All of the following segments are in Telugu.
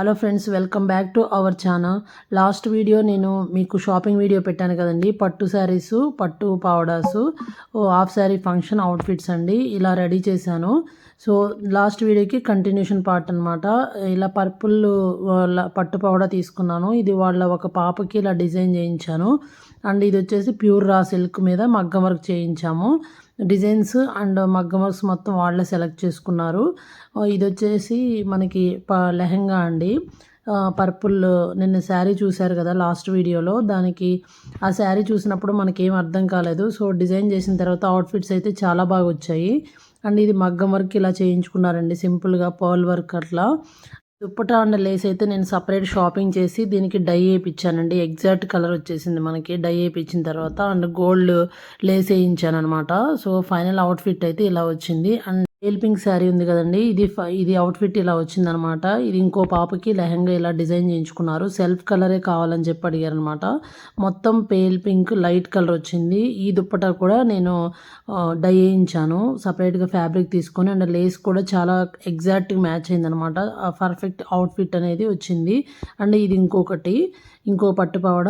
Hello friends, welcome back to our channel. Last video నేను మీకు షాపింగ్ వీడియో పెట్టాను కదండి. పట్టు శారీసు, పట్టు పావడాసు, హాఫ్ శారీ ఫంక్షన్ అవుట్ఫిట్స్ అండి. ఇలా రెడీ చేశాను. సో లాస్ట్ వీడియోకి కంటిన్యూషన్ పార్ట్ అనమాట. ఇలా పర్పుల్ పట్టు పావడా తీసుకున్నాను. ఇది వాళ్ళ ఒక పాపకి ఇలా డిజైన్ చేయించాను. అండ్ ఇది వచ్చేసి ప్యూర్ రా సిల్క్ మీద మగ్గం వర్క్ చేయించాము. డిజైన్స్ అండ్ మగ్గం వర్క్స్ మొత్తం వాళ్ళే సెలెక్ట్ చేసుకున్నారు. ఇది వచ్చేసి మనకి లెహెంగా అండి. పర్పుల్ నిన్న శారీ చూశారు కదా లాస్ట్ వీడియోలో. దానికి ఆ శారీ చూసినప్పుడు మనకేం అర్థం కాలేదు. సో డిజైన్ చేసిన తర్వాత అవుట్ఫిట్స్ అయితే చాలా బాగా వచ్చాయి. అండ్ ఇది మగ్గం వర్క్ ఇలా చేయించుకున్నారండి, సింపుల్గా పర్ల్ వర్క్ అట్లా. దుప్పటా అండ్ లేస్ అయితే నేను సపరేట్ షాపింగ్ చేసి దీనికి డై వేయించానండి. ఎగ్జాక్ట్ కలర్ వచ్చేసింది మనకి డై వేయించిన తర్వాత. అండ్ గోల్డ్ లేస్ వేయించాను అనమాట. సో ఫైనల్ అవుట్ఫిట్ అయితే ఇలా వచ్చింది. అండ్ పేల్ పింక్ శారీ ఉంది కదండి, ఇది అవుట్ఫిట్ ఇలా వచ్చిందనమాట. ఇది ఇంకో పాపకి లెహంగా ఇలా డిజైన్ చేయించుకున్నారు. సెల్ఫ్ కలరే కావాలని చెప్పి అడిగారు అనమాట. మొత్తం పేల్ పింక్ లైట్ కలర్ వచ్చింది. ఈ దుప్పటా కూడా నేను డై వేయించాను సపరేట్గా ఫ్యాబ్రిక్ తీసుకొని. అండ్ లేస్ కూడా చాలా ఎగ్జాక్ట్గా మ్యాచ్ అయిందనమాట. పర్ఫెక్ట్ అవుట్ఫిట్ అనేది వచ్చింది. అండ్ ఇది ఇంకో పట్టుపావడ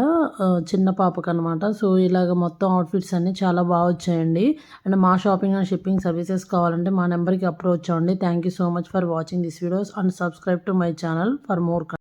చిన్న పాపకు అనమాట. సో ఇలాగ మొత్తం అవుట్ఫిట్స్ అన్నీ చాలా బాగా వచ్చాయండి. అండ్ మా షాపింగ్ అండ్ షిప్పింగ్ సర్వీసెస్ కావాలంటే మా నెంబర్కి అప్రోచ్ అవ్వండి. Thank you so much for watching this videos and subscribe to my channel for more.